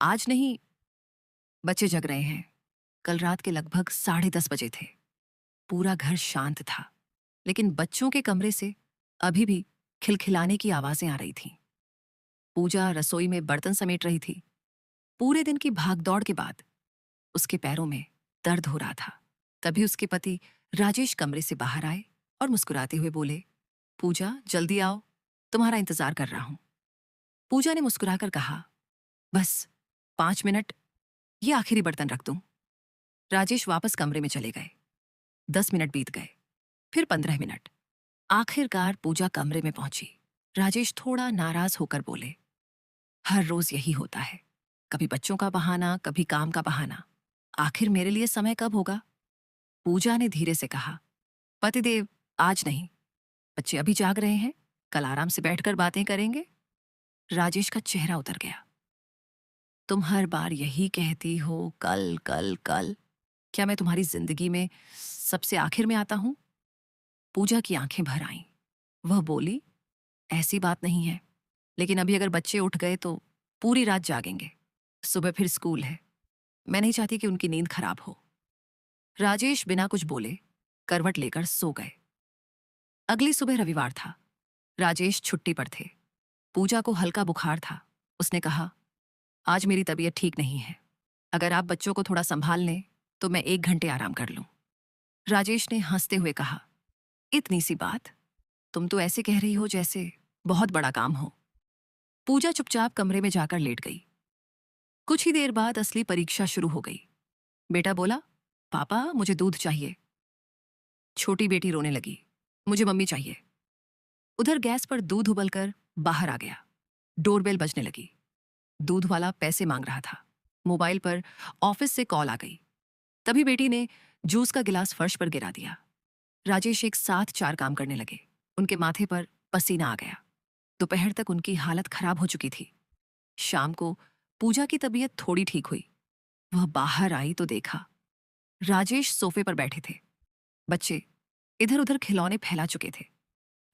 आज नहीं। बच्चे जग रहे हैं। कल रात के लगभग 10:30 बजे थे। पूरा घर शांत था, लेकिन बच्चों के कमरे से अभी भी खिलखिलाने की आवाजें आ रही थीं। पूजा रसोई में बर्तन समेट रही थी। पूरे दिन की भागदौड़ के बाद उसके पैरों में दर्द हो रहा था। तभी उसके पति राजेश कमरे से बाहर आए और मुस्कुराते हुए बोले, पूजा जल्दी आओ, तुम्हारा इंतजार कर रहा हूं। पूजा ने मुस्कुराकर कहा, बस 5 मिनट, ये आखिरी बर्तन रख दूं। राजेश वापस कमरे में चले गए। 10 मिनट बीत गए, फिर 15 मिनट। आखिरकार पूजा कमरे में पहुंची। राजेश थोड़ा नाराज होकर बोले, हर रोज यही होता है, कभी बच्चों का बहाना, कभी काम का बहाना। आखिर मेरे लिए समय कब होगा? पूजा ने धीरे से कहा, पतिदेव, आज नहीं। बच्चे अभी जाग रहे हैं, कल आराम से बैठकर बातें करेंगे। राजेश का चेहरा उतर गया। तुम हर बार यही कहती हो, कल कल कल। क्या मैं तुम्हारी जिंदगी में सबसे आखिर में आता हूं? पूजा की आंखें भर आईं। वह बोली, ऐसी बात नहीं है, लेकिन अभी अगर बच्चे उठ गए तो पूरी रात जागेंगे। सुबह फिर स्कूल है। मैं नहीं चाहती कि उनकी नींद खराब हो। राजेश बिना कुछ बोले करवट लेकर सो गए। अगली सुबह रविवार था। राजेश छुट्टी पर थे। पूजा को हल्का बुखार था। उसने कहा, आज मेरी तबीयत ठीक नहीं है। अगर आप बच्चों को थोड़ा संभाल लें तो मैं 1 घंटे आराम कर लूं। राजेश ने हंसते हुए कहा, इतनी सी बात, तुम तो ऐसे कह रही हो जैसे बहुत बड़ा काम हो। पूजा चुपचाप कमरे में जाकर लेट गई। कुछ ही देर बाद असली परीक्षा शुरू हो गई। बेटा बोला, पापा मुझे दूध चाहिए। छोटी बेटी रोने लगी, मुझे मम्मी चाहिए। उधर गैस पर दूध उबलकर बाहर आ गया। डोरबेल बजने लगी। दूध वाला पैसे मांग रहा था। मोबाइल पर ऑफिस से कॉल आ गई। तभी बेटी ने जूस का गिलास फर्श पर गिरा दिया। राजेश एक साथ 4 काम करने लगे। उनके माथे पर पसीना आ गया। दोपहर तक उनकी हालत खराब हो चुकी थी। शाम को पूजा की तबीयत थोड़ी ठीक हुई। वह बाहर आई तो देखा, राजेश सोफे पर बैठे थे। बच्चे इधर उधर खिलौने फैला चुके थे।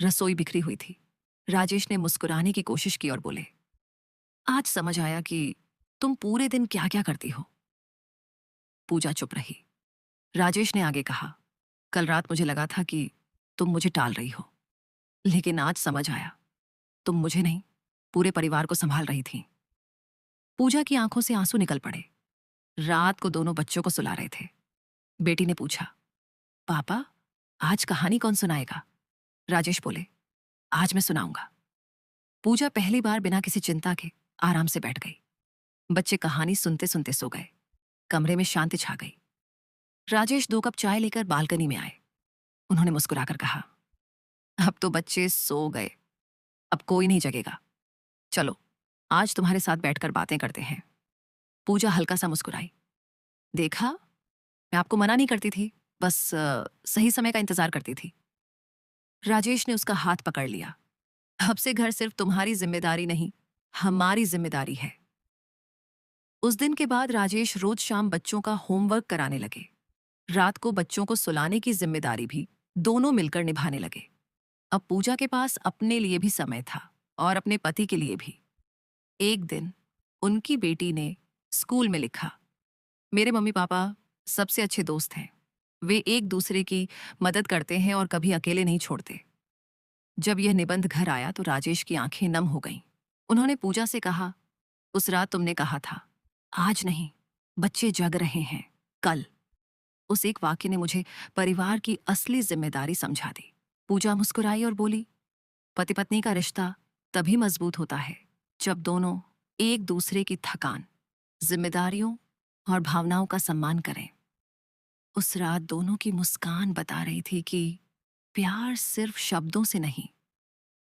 रसोई बिखरी हुई थी। राजेश ने मुस्कुराने की कोशिश की और बोले, आज समझ आया कि तुम पूरे दिन क्या क्या करती हो। पूजा चुप रही। राजेश ने आगे कहा, कल रात मुझे लगा था कि तुम मुझे टाल रही हो, लेकिन आज समझ आया, तुम मुझे नहीं, पूरे परिवार को संभाल रही थी। पूजा की आंखों से आंसू निकल पड़े। रात को दोनों बच्चों को सुला रहे थे। बेटी ने पूछा, पापा आज कहानी कौन सुनाएगा? राजेश बोले, आज मैं सुनाऊंगा। पूजा पहली बार बिना किसी चिंता के आराम से बैठ गई। बच्चे कहानी सुनते सुनते सो गए। कमरे में शांति छा गई। राजेश 2 कप चाय लेकर बालकनी में आए। उन्होंने मुस्कुराकर कहा, अब तो बच्चे सो गए, अब कोई नहीं जगेगा। चलो आज तुम्हारे साथ बैठकर बातें करते हैं। पूजा हल्का सा मुस्कुराई। देखा, मैं आपको मना नहीं करती थी, बस सही समय का इंतजार करती थी। राजेश ने उसका हाथ पकड़ लिया। अब से घर सिर्फ तुम्हारी जिम्मेदारी नहीं, हमारी जिम्मेदारी है। उस दिन के बाद राजेश रोज शाम बच्चों का होमवर्क कराने लगे। रात को बच्चों को सुलाने की जिम्मेदारी भी दोनों मिलकर निभाने लगे। अब पूजा के पास अपने लिए भी समय था और अपने पति के लिए भी। एक दिन उनकी बेटी ने स्कूल में लिखा, मेरे मम्मी पापा सबसे अच्छे दोस्त हैं। वे एक दूसरे की मदद करते हैं और कभी अकेले नहीं छोड़ते। जब यह निबंध घर आया तो राजेश की आंखें नम हो गईं। उन्होंने पूजा से कहा, उस रात तुमने कहा था, आज नहीं, बच्चे जग रहे हैं, कल। उस एक वाक्य ने मुझे परिवार की असली जिम्मेदारी समझा दी। पूजा मुस्कुराई और बोली, पति पत्नी का रिश्ता तभी मजबूत होता है जब दोनों एक दूसरे की थकान, जिम्मेदारियों और भावनाओं का सम्मान करें। उस रात दोनों की मुस्कान बता रही थी कि प्यार सिर्फ शब्दों से नहीं,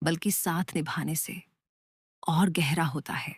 बल्कि साथ निभाने से और गहरा होता है।